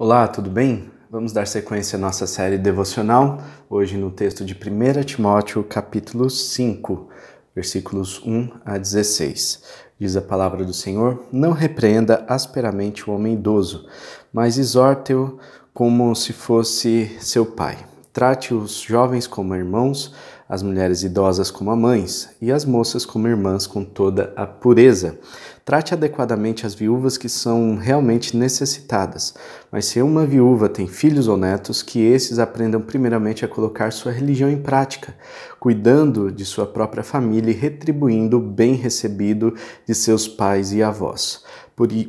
Olá, tudo bem? Vamos dar sequência à nossa série devocional, hoje no texto de 1 Timóteo, capítulo 5, versículos 1 a 16. Diz a palavra do Senhor: Não repreenda asperamente o homem idoso, mas exorte-o como se fosse seu pai. Trate os jovens como irmãos, as mulheres idosas como mães e as moças como irmãs com toda a pureza. Trate adequadamente as viúvas que são realmente necessitadas, mas se uma viúva tem filhos ou netos, que esses aprendam primeiramente a colocar sua religião em prática, cuidando de sua própria família e retribuindo o bem recebido de seus pais e avós,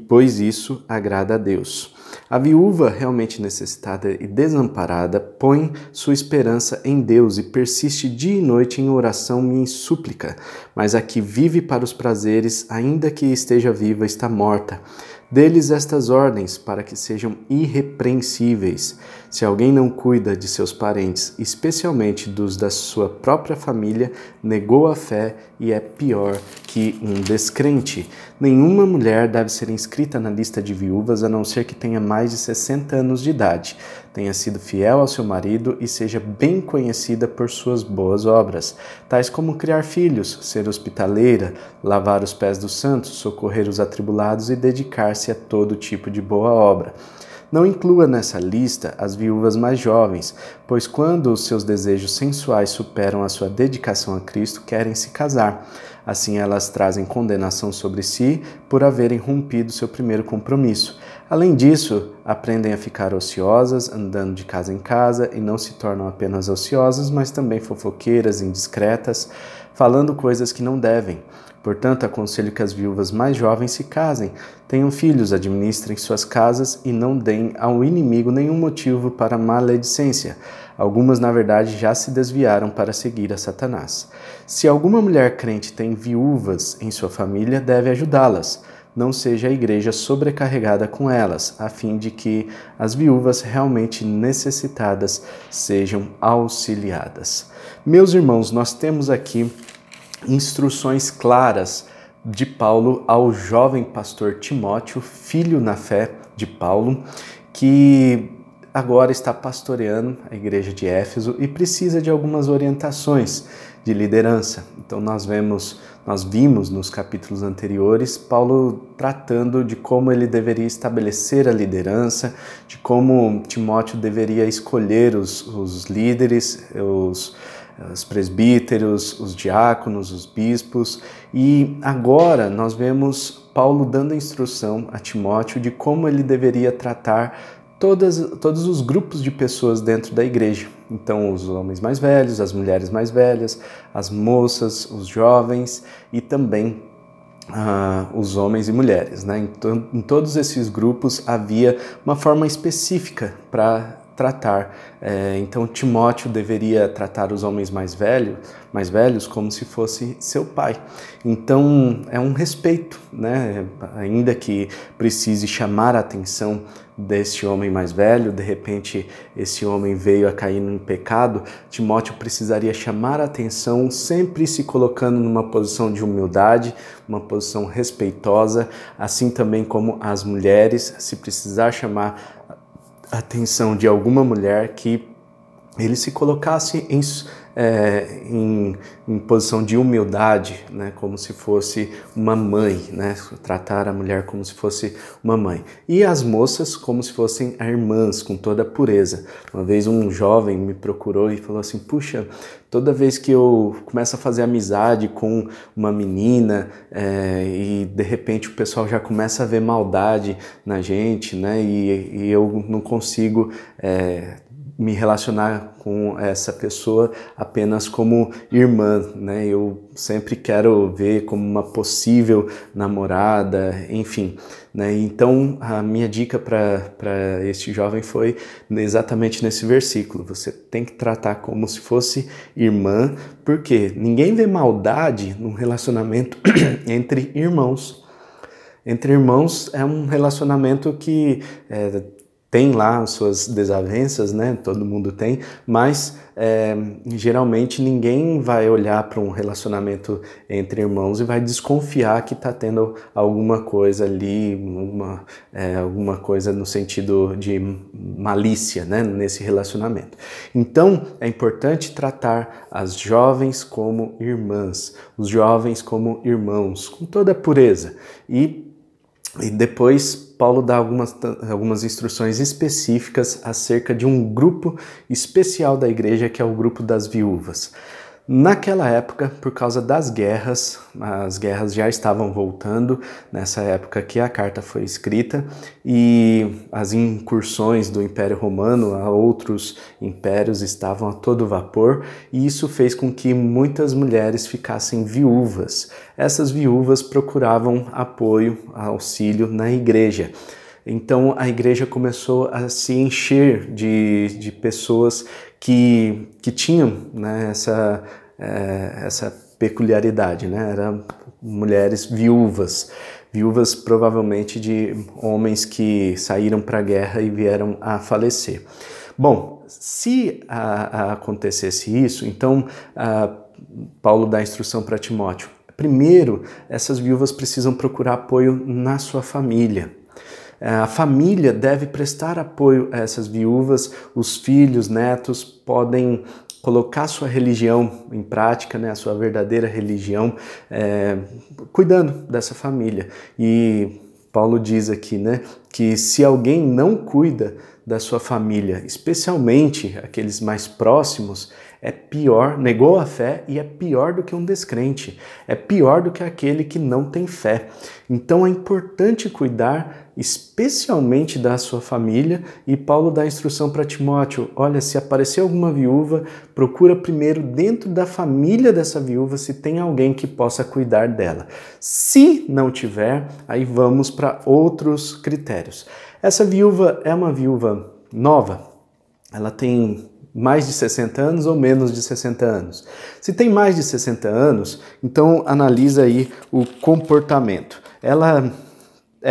pois isso agrada a Deus. A viúva realmente necessitada e desamparada põe sua esperança em Deus e persiste dia e noite em oração e em súplica, mas a que vive para os prazeres, ainda que esteja viva, está morta. Dê-lhes estas ordens para que sejam irrepreensíveis. Se alguém não cuida de seus parentes, especialmente dos da sua própria família, negou a fé e é pior que um descrente. Nenhuma mulher deve ser inscrita na lista de viúvas a não ser que tenha mais de 60 anos de idade, tenha sido fiel ao seu marido e seja bem conhecida por suas boas obras, tais como criar filhos, ser hospitaleira, lavar os pés dos santos, socorrer os atribulados e dedicar-se a todo tipo de boa obra. Não inclua nessa lista as viúvas mais jovens, pois quando os seus desejos sensuais superam a sua dedicação a Cristo, querem se casar. Assim elas trazem condenação sobre si por haverem rompido seu primeiro compromisso. Além disso, aprendem a ficar ociosas, andando de casa em casa, e não se tornam apenas ociosas, mas também fofoqueiras, indiscretas, falando coisas que não devem. Portanto, aconselho que as viúvas mais jovens se casem, tenham filhos, administrem suas casas e não deem ao inimigo nenhum motivo para maledicência. Algumas, na verdade, já se desviaram para seguir a Satanás. Se alguma mulher crente tem viúvas em sua família, deve ajudá-las. Não seja a igreja sobrecarregada com elas, a fim de que as viúvas realmente necessitadas sejam auxiliadas. Meus irmãos, nós temos aqui instruções claras de Paulo ao jovem pastor Timóteo, filho na fé de Paulo, que agora está pastoreando a igreja de Éfeso e precisa de algumas orientações de liderança. Então nós vimos nos capítulos anteriores Paulo tratando de como ele deveria estabelecer a liderança, de como Timóteo deveria escolher os líderes, os presbíteros, os diáconos, os bispos, e agora nós vemos Paulo dando a instrução a Timóteo de como ele deveria tratar todos os grupos de pessoas dentro da igreja. Então, os homens mais velhos, as mulheres mais velhas, as moças, os jovens e também os homens e mulheres, né? Então, em todos esses grupos havia uma forma específica para tratar. Então, Timóteo deveria tratar os homens mais velhos como se fosse seu pai. Então, é um respeito, né? Ainda que precise chamar a atenção desse homem mais velho, de repente esse homem veio a cair no pecado, Timóteo precisaria chamar a atenção, sempre se colocando numa posição de humildade, uma posição respeitosa, assim também como as mulheres, se precisar chamar a atenção de alguma mulher, que ele se colocasse em posição de humildade, né, como se fosse uma mãe, né, tratar a mulher como se fosse uma mãe. E as moças como se fossem irmãs, com toda a pureza. Uma vez um jovem me procurou e falou assim: puxa, toda vez que eu começo a fazer amizade com uma menina e de repente o pessoal já começa a ver maldade na gente, né, e eu não consigo me relacionar com essa pessoa apenas como irmã, né? Eu sempre quero ver como uma possível namorada, enfim, né? Então, a minha dica para este jovem foi exatamente nesse versículo. Você tem que tratar como se fosse irmã, porque ninguém vê maldade num relacionamento entre irmãos. Entre irmãos é um relacionamento que tem lá as suas desavenças, né? Todo mundo tem, mas geralmente ninguém vai olhar para um relacionamento entre irmãos e vai desconfiar que está tendo alguma coisa ali, alguma coisa no sentido de malícia, né? Nesse relacionamento. Então é importante tratar as jovens como irmãs, os jovens como irmãos, com toda a pureza. E depois Paulo dá algumas instruções específicas acerca de um grupo especial da igreja, que é o grupo das viúvas. Naquela época, por causa das guerras, as guerras já estavam voltando, nessa época que a carta foi escrita, e as incursões do Império Romano a outros impérios estavam a todo vapor, e isso fez com que muitas mulheres ficassem viúvas. Essas viúvas procuravam apoio, auxílio na igreja. Então a igreja começou a se encher de pessoas que tinham, né, essa peculiaridade, né? Eram mulheres viúvas provavelmente de homens que saíram para a guerra e vieram a falecer. Bom, se acontecesse isso, então Paulo dá instrução para Timóteo. Primeiro, essas viúvas precisam procurar apoio na sua família. A família deve prestar apoio a essas viúvas, os filhos, netos podem colocar sua religião em prática, né, a sua verdadeira religião, cuidando dessa família. E Paulo diz aqui, né, que se alguém não cuida da sua família, especialmente aqueles mais próximos, é pior, negou a fé e é pior do que um descrente, é pior do que aquele que não tem fé. Então é importante cuidar especialmente da sua família, e Paulo dá instrução para Timóteo: olha, se aparecer alguma viúva, procura primeiro dentro da família dessa viúva se tem alguém que possa cuidar dela. Se não tiver, aí vamos para outros critérios. Essa viúva é uma viúva nova? Ela tem mais de 60 anos ou menos de 60 anos? Se tem mais de 60 anos, então analisa aí o comportamento. Ela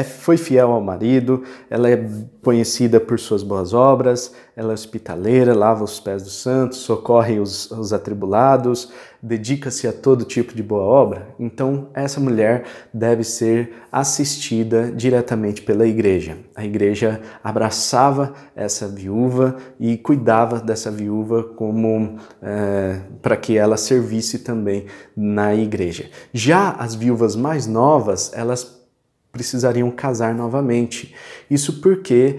foi fiel ao marido, ela é conhecida por suas boas obras, ela é hospitaleira, lava os pés dos santos, socorre os atribulados, dedica-se a todo tipo de boa obra. Então, essa mulher deve ser assistida diretamente pela igreja. A igreja abraçava essa viúva e cuidava dessa viúva como para que ela servisse também na igreja. Já as viúvas mais novas, elas precisariam casar novamente. Isso porque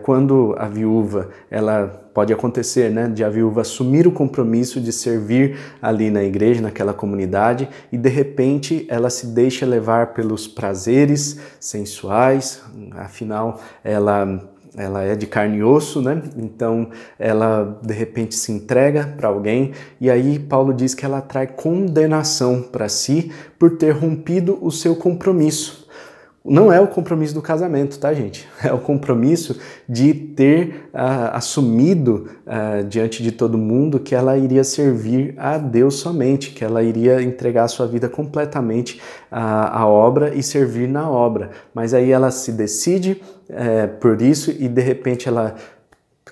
quando a viúva, ela pode acontecer, né, de a viúva assumir o compromisso de servir ali na igreja, naquela comunidade, e de repente ela se deixa levar pelos prazeres sensuais, afinal ela é de carne e osso, né? Então ela de repente se entrega para alguém, e aí Paulo diz que ela traz condenação para si por ter rompido o seu compromisso. Não é o compromisso do casamento, tá, gente? É o compromisso de ter assumido diante de todo mundo que ela iria servir a Deus somente, que ela iria entregar a sua vida completamente à obra e servir na obra. Mas aí ela se decide por isso e de repente ela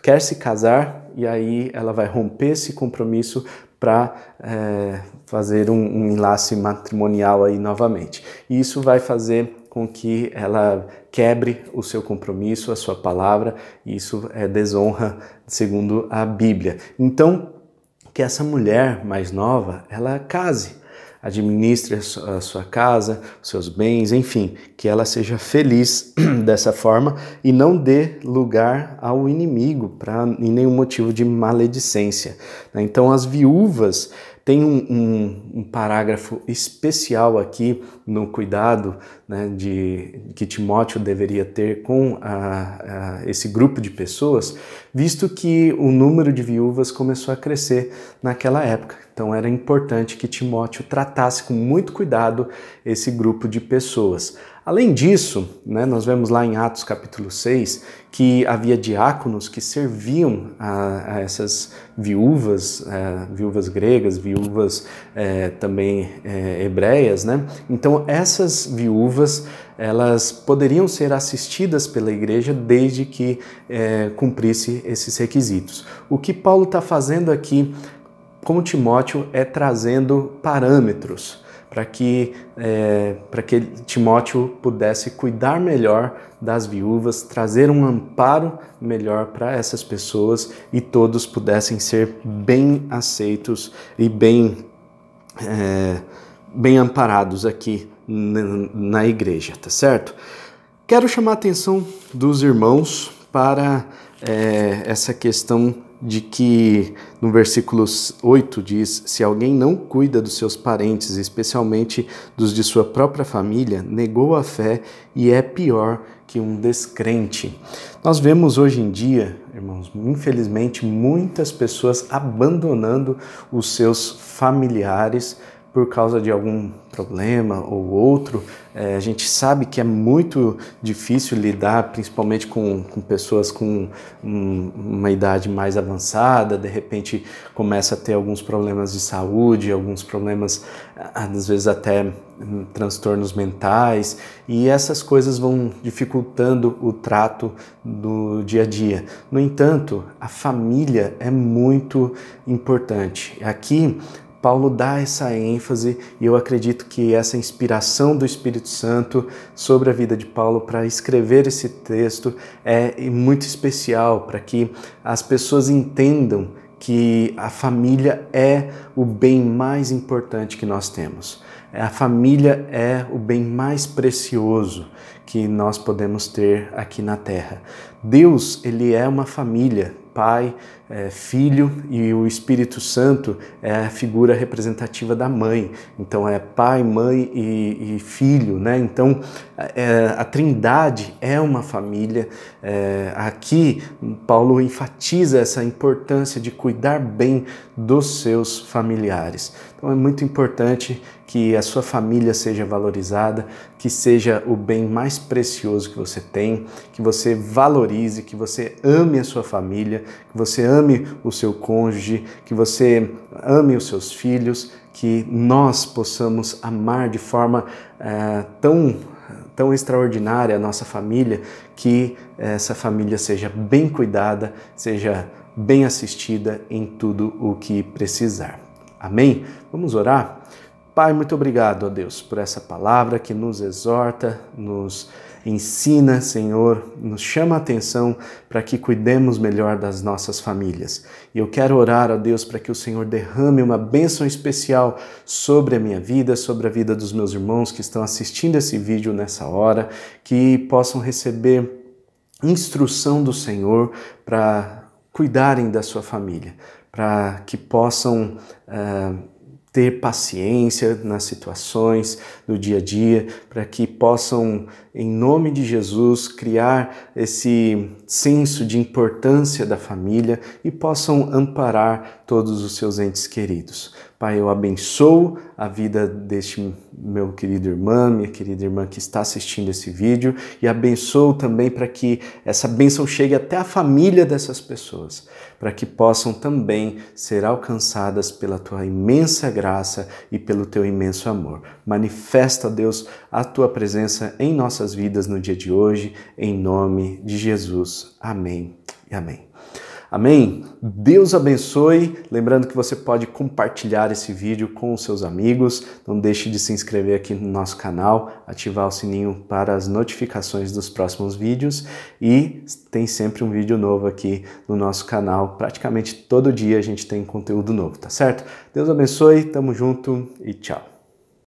quer se casar, e aí ela vai romper esse compromisso para fazer um enlace matrimonial aí novamente. E isso vai fazer com que ela quebre o seu compromisso, a sua palavra, e isso é desonra segundo a Bíblia. Então, que essa mulher mais nova, ela case, administre a sua casa, os seus bens, enfim, que ela seja feliz dessa forma e não dê lugar ao inimigo em nenhum motivo de maledicência. Então, as viúvas têm um parágrafo especial aqui no cuidado, né, que Timóteo deveria ter com esse grupo de pessoas, visto que o número de viúvas começou a crescer naquela época. Então era importante que Timóteo tratasse com muito cuidado esse grupo de pessoas. Além disso, né, nós vemos lá em Atos capítulo 6 que havia diáconos que serviam a essas viúvas gregas, viúvas também hebreias, né? Então Então essas viúvas, elas poderiam ser assistidas pela igreja desde que cumprisse esses requisitos. O que Paulo está fazendo aqui com Timóteo é trazendo parâmetros para que Timóteo pudesse cuidar melhor das viúvas, trazer um amparo melhor para essas pessoas e todos pudessem ser bem aceitos e bem amparados aqui na igreja, tá certo? Quero chamar a atenção dos irmãos para essa questão de que no versículo 8 diz: se alguém não cuida dos seus parentes, especialmente dos de sua própria família, negou a fé e é pior que um descrente. Nós vemos hoje em dia, irmãos, infelizmente, muitas pessoas abandonando os seus familiares por causa de algum problema ou outro. A gente sabe que é muito difícil lidar, principalmente com pessoas com uma idade mais avançada, de repente começa a ter alguns problemas de saúde, alguns problemas, às vezes até transtornos mentais, e essas coisas vão dificultando o trato do dia a dia. No entanto, a família é muito importante. Aqui, Paulo dá essa ênfase e eu acredito que essa inspiração do Espírito Santo sobre a vida de Paulo para escrever esse texto é muito especial para que as pessoas entendam que a família é o bem mais importante que nós temos. A família é o bem mais precioso que nós podemos ter aqui na Terra. Deus, ele é uma família, Pai, Filho e o Espírito Santo é a figura representativa da mãe. Então é Pai, Mãe e Filho, né? Então a Trindade é uma família. Aqui Paulo enfatiza essa importância de cuidar bem dos seus familiares. Então é muito importante que a sua família seja valorizada, que seja o bem mais precioso que você tem, que você valorize, que você ame a sua família, que você ame o seu cônjuge, que você ame os seus filhos, que nós possamos amar de forma tão extraordinária a nossa família, que essa família seja bem cuidada, seja bem assistida em tudo o que precisar. Amém? Vamos orar? Pai, muito obrigado, ó Deus, por essa palavra que nos exorta, nos ensina, Senhor, nos chama a atenção para que cuidemos melhor das nossas famílias. E eu quero orar, ó Deus, para que o Senhor derrame uma bênção especial sobre a minha vida, sobre a vida dos meus irmãos que estão assistindo esse vídeo nessa hora, que possam receber instrução do Senhor para cuidarem da sua família, para que possam ter paciência nas situações do dia a dia, para que possam, em nome de Jesus, criar esse senso de importância da família e possam amparar todos os seus entes queridos. Pai, eu abençoo a vida deste meu querido irmão, minha querida irmã que está assistindo esse vídeo e abençoo também para que essa bênção chegue até a família dessas pessoas, para que possam também ser alcançadas pela Tua imensa graça e pelo Teu imenso amor. Manifesta, Deus, a Tua presença em nossas vidas no dia de hoje, em nome de Jesus. Amém e amém. Amém? Deus abençoe. Lembrando que você pode compartilhar esse vídeo com os seus amigos. Não deixe de se inscrever aqui no nosso canal, ativar o sininho para as notificações dos próximos vídeos. E tem sempre um vídeo novo aqui no nosso canal. Praticamente todo dia a gente tem conteúdo novo, tá certo? Deus abençoe, tamo junto e tchau.